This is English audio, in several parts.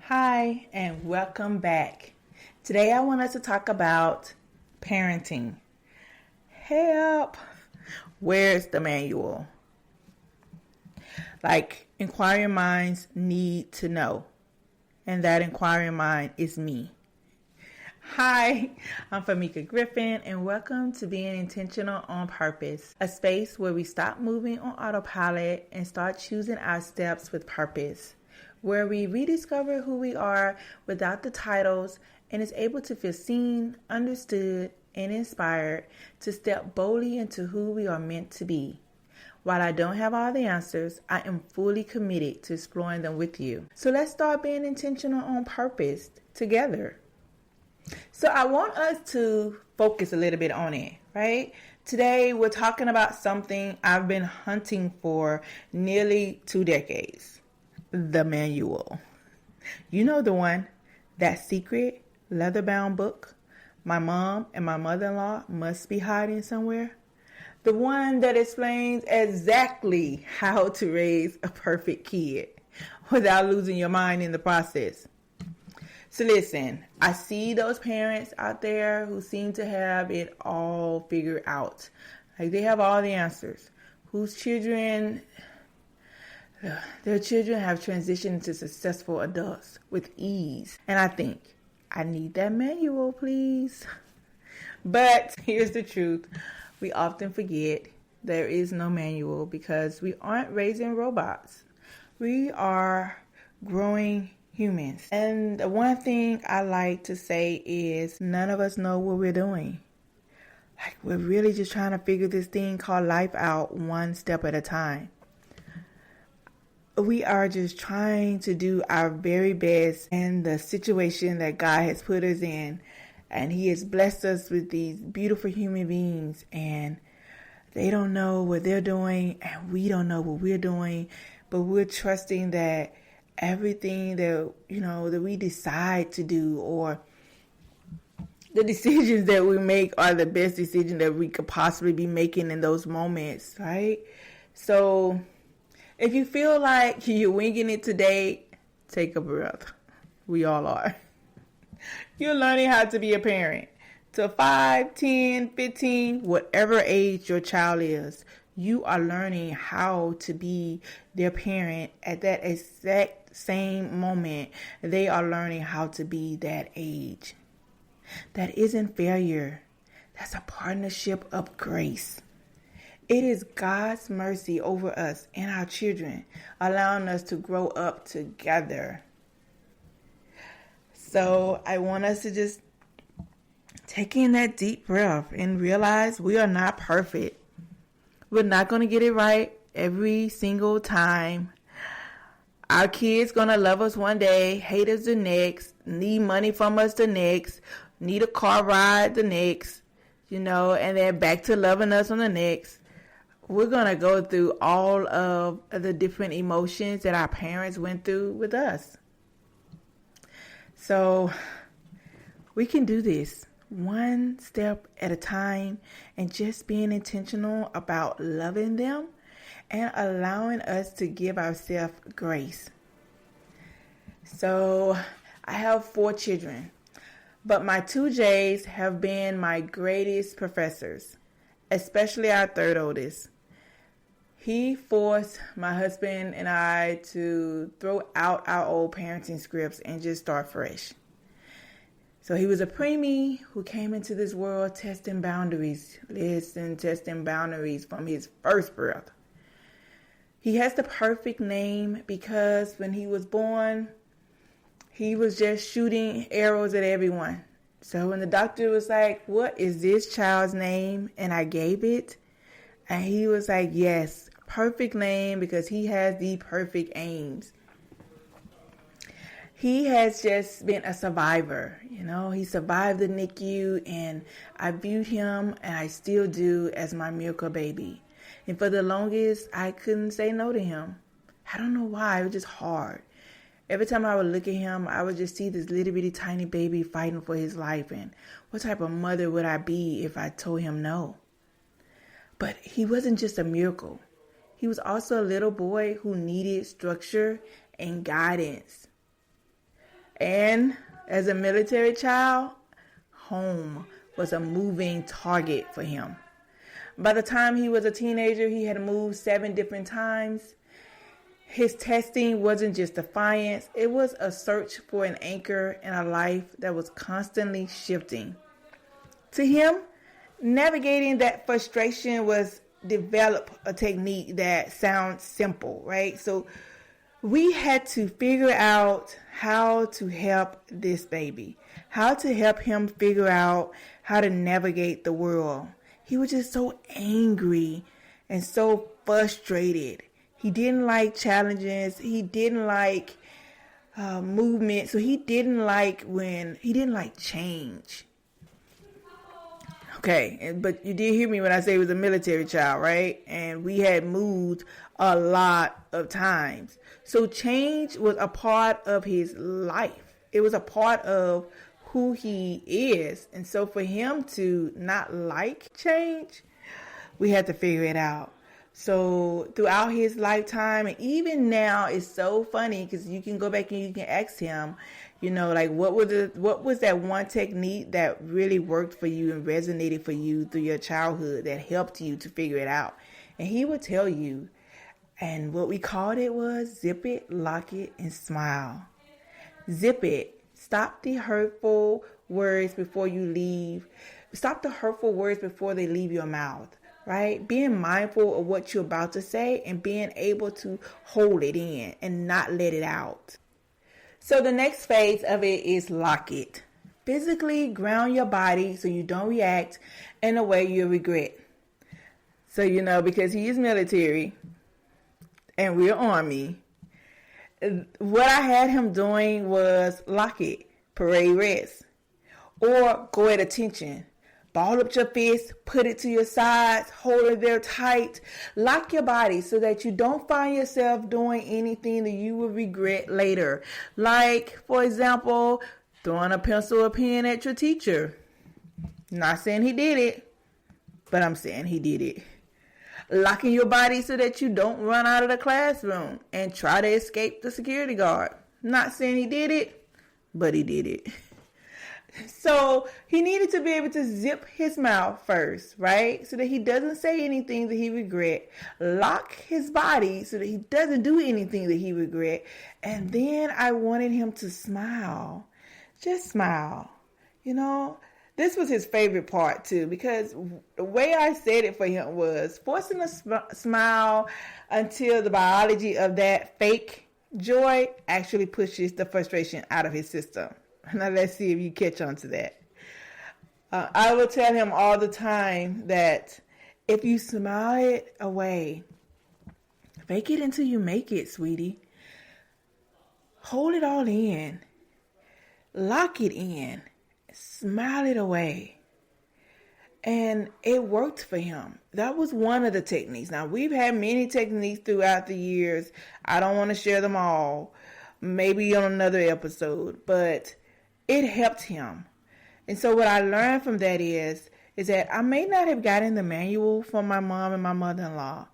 Hi, and welcome back. Today I want us to talk about parenting. Help! Where's the manual? Like, inquiring minds need to know, and that inquiring mind is me. Hi, I'm Famika Griffin, and welcome to Being Intentional on Purpose, a space where we stop moving on autopilot and start choosing our steps with purpose, where we rediscover who we are without the titles and is able to feel seen, understood, and inspired to step boldly into who we are meant to be. While I don't have all the answers, I am fully committed to exploring them with you. So let's start being intentional on purpose together. So I want us to focus a little bit on it, right? Today we're talking about something I've been hunting for nearly 2 decades. The manual. You know the one, that secret leather-bound book my mom and my mother-in-law must be hiding somewhere. The one that explains exactly how to raise a perfect kid without losing your mind in the process. So listen, I see those parents out there who seem to have it all figured out. Like they have all the answers. Their children have transitioned to successful adults with ease. And I think, I need that manual, please. But here's the truth. We often forget there is no manual because we aren't raising robots. We are growing humans. And the one thing I like to say is none of us know what we're doing. Like we're really just trying to figure this thing called life out one step at a time. We are just trying to do our very best in the situation that God has put us in. And He has blessed us with these beautiful human beings. And they don't know what they're doing. And we don't know what we're doing. But we're trusting that everything that, that we decide to do or the decisions that we make are the best decisions that we could possibly be making in those moments, right? So if you feel like you're winging it today, take a breath. We all are. You're learning how to be a parent. To 5, 10, 15, whatever age your child is, you are learning how to be their parent at that exact same moment. They are learning how to be that age. That isn't failure. That's a partnership of grace. It is God's mercy over us and our children, allowing us to grow up together. So I want us to just take in that deep breath and realize we are not perfect. We're not going to get it right every single time. Our kids going to love us one day, hate us the next, need money from us the next, need a car ride the next, and then back to loving us on the next. We're going to go through all of the different emotions that our parents went through with us. So we can do this one step at a time and just being intentional about loving them and allowing us to give ourselves grace. So I have 4 children, but my 2 J's have been my greatest professors, especially our 3rd oldest. He forced my husband and I to throw out our old parenting scripts and just start fresh. So he was a preemie who came into this world testing boundaries. Testing boundaries from his first breath. He has the perfect name because when he was born, he was just shooting arrows at everyone. So when the doctor was like, "What is this child's name?" and I gave it, and he was like, "Yes, perfect name because he has the perfect aims." He has just been a survivor. He survived the NICU, and I viewed him, and I still do, as my miracle baby. And for the longest, I couldn't say no to him. I don't know why. It was just hard. Every time I would look at him, I would just see this little bitty tiny baby fighting for his life. And what type of mother would I be if I told him no? But he wasn't just a miracle. He was also a little boy who needed structure and guidance. And as a military child, home was a moving target for him. By the time he was a teenager, he had moved 7 different times. His testing wasn't just defiance, it was a search for an anchor in a life that was constantly shifting. To him, navigating that frustration was develop a technique that sounds simple, right? So we had to figure out how to help this baby, how to help him figure out how to navigate the world. He was just so angry and so frustrated. He didn't like challenges. He didn't like movement. So he didn't like change. Okay, but you did hear me when I say he was a military child, right? And we had moved a lot of times. So change was a part of his life. It was a part of who he is. And so for him to not like change, we had to figure it out. So throughout his lifetime, and even now, it's so funny because you can go back and you can ask him, like what was that one technique that really worked for you and resonated for you through your childhood that helped you to figure it out? And he would tell you, and what we called it was zip it, lock it, and smile. Zip it. Stop the hurtful words before you leave. Stop the hurtful words before they leave your mouth, right? Being mindful of what you're about to say and being able to hold it in and not let it out. So the next phase of it is lock it. Physically ground your body so you don't react in a way you regret. So, because he is military and we're Army, what I had him doing was lock it, parade rest, or go at attention. Ball up your fist, put it to your sides, hold it there tight. Lock your body so that you don't find yourself doing anything that you will regret later. Like, for example, throwing a pencil or pen at your teacher. Not saying he did it, but I'm saying he did it. Locking your body so that you don't run out of the classroom and try to escape the security guard. Not saying he did it, but he did it. So he needed to be able to zip his mouth first, right? So that he doesn't say anything that he regret. Lock his body so that he doesn't do anything that he regret. And then I wanted him to smile. Just smile. This was his favorite part too, because the way I said it for him was forcing a smile until the biology of that fake joy actually pushes the frustration out of his system. Now let's see if you catch on to that. I will tell him all the time that if you smile it away, fake it until you make it, sweetie. Hold it all in. Lock it in. Smile it away. And it worked for him. That was one of the techniques. Now, we've had many techniques throughout the years. I don't want to share them all. Maybe on another episode. But it helped him. And so what I learned from that is that I may not have gotten the manual from my mom and my mother-in-law.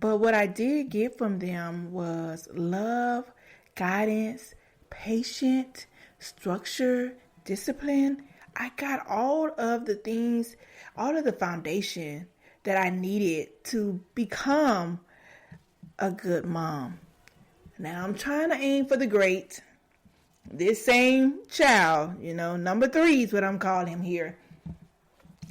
But what I did get from them was love, guidance, patience, structure, discipline. I got all of the things, all of the foundation that I needed to become a good mom. Now I'm trying to aim for the great. This same child, number 3 is what I'm calling him here.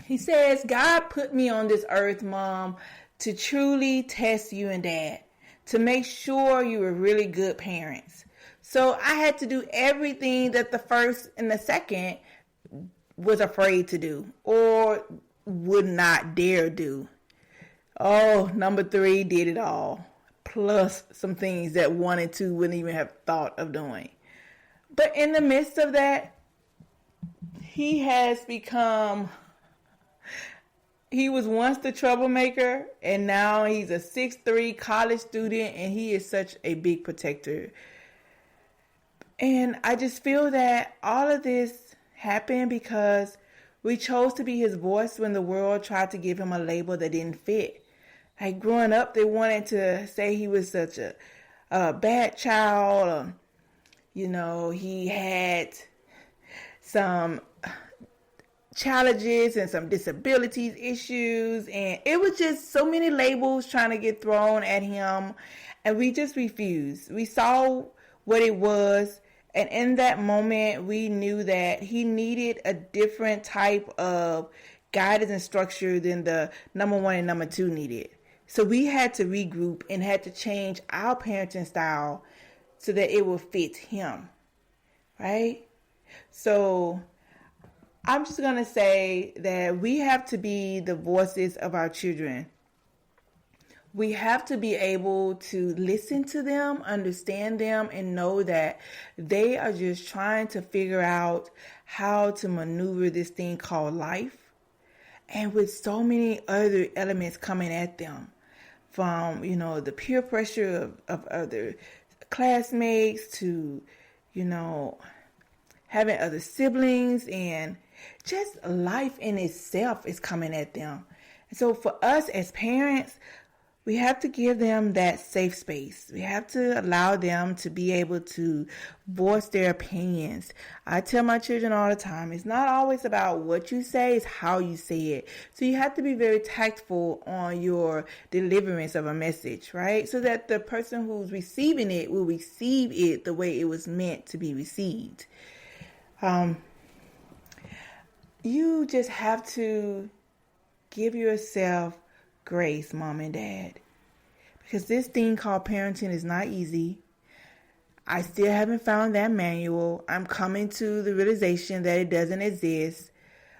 He says, God put me on this earth, Mom, to truly test you and Dad, to make sure you were really good parents. So I had to do everything that the first and the second was afraid to do or would not dare do. Oh, number 3 did it all, plus some things that 1 and 2 wouldn't even have thought of doing. But in the midst of that, he has become, he was once the troublemaker, and now he's a 6'3" college student, and he is such a big protector. And I just feel that all of this happened because we chose to be his voice when the world tried to give him a label that didn't fit. Like growing up, they wanted to say he was such a bad child, he had some challenges and some disabilities issues, and it was just so many labels trying to get thrown at him, and we just refused. We saw what it was, and in that moment we knew that he needed a different type of guidance and structure than the number one and number two needed. So we had to regroup and had to change our parenting style so that it will fit him, right? So I'm just going to say that we have to be the voices of our children. We have to be able to listen to them, understand them, and know that they are just trying to figure out how to maneuver this thing called life. And with so many other elements coming at them, from, the peer pressure of other classmates to, having other siblings, and just life in itself is coming at them. And so for us as parents, we have to give them that safe space. We have to allow them to be able to voice their opinions. I tell my children all the time, it's not always about what you say, it's how you say it. So you have to be very tactful on your deliverance of a message, right? So that the person who's receiving it will receive it the way it was meant to be received. You just have to give yourself grace, mom and dad, because this thing called parenting is not easy. I still haven't found that manual. I'm coming to the realization that it doesn't exist,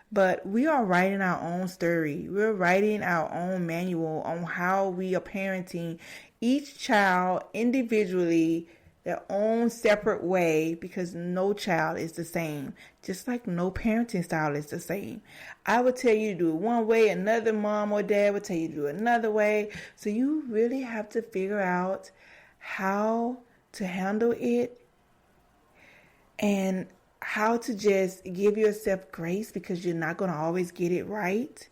but we are writing our own story. We're writing our own manual on how we are parenting each child individually, their own separate way, because no child is the same, just like no parenting style is the same. I would tell you to do it one way, another mom or dad would tell you to do it another way. So you really have to figure out how to handle it and how to just give yourself grace, because you're not going to always get it right,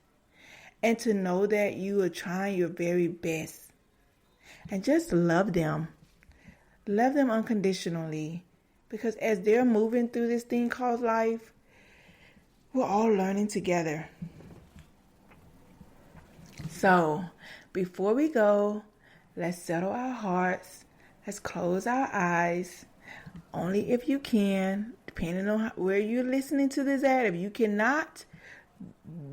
and to know that you are trying your very best, and just love them. Love them unconditionally, because as they're moving through this thing called life, we're all learning together. So, before we go, let's settle our hearts. Let's close our eyes. Only if you can, depending on where you're listening to this at. If you cannot,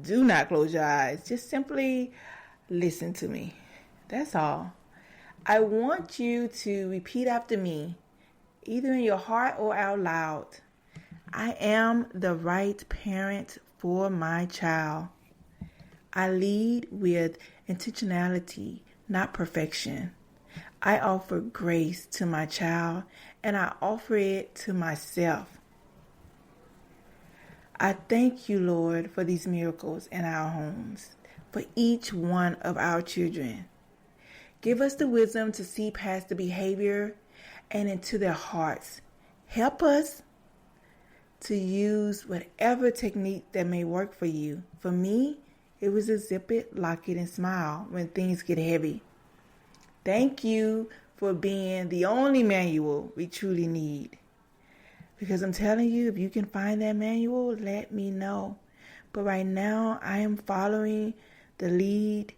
do not close your eyes. Just simply listen to me. That's all. I want you to repeat after me, either in your heart or out loud. I am the right parent for my child. I lead with intentionality, not perfection. I offer grace to my child, and I offer it to myself. I thank you, Lord, for these miracles in our homes, for each one of our children. Give us the wisdom to see past the behavior and into their hearts. Help us to use whatever technique that may work for you. For me, it was a zip it, lock it, and smile when things get heavy. Thank you for being the only manual we truly need. Because I'm telling you, if you can find that manual, let me know. But right now, I am following the lead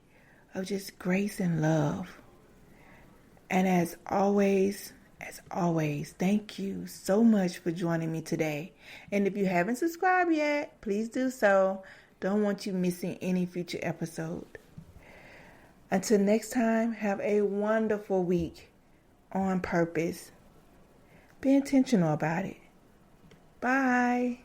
of just grace and love. And as always, thank you so much for joining me today. And if you haven't subscribed yet, please do so. Don't want you missing any future episode. Until next time, have a wonderful week on purpose. Be intentional about it. Bye.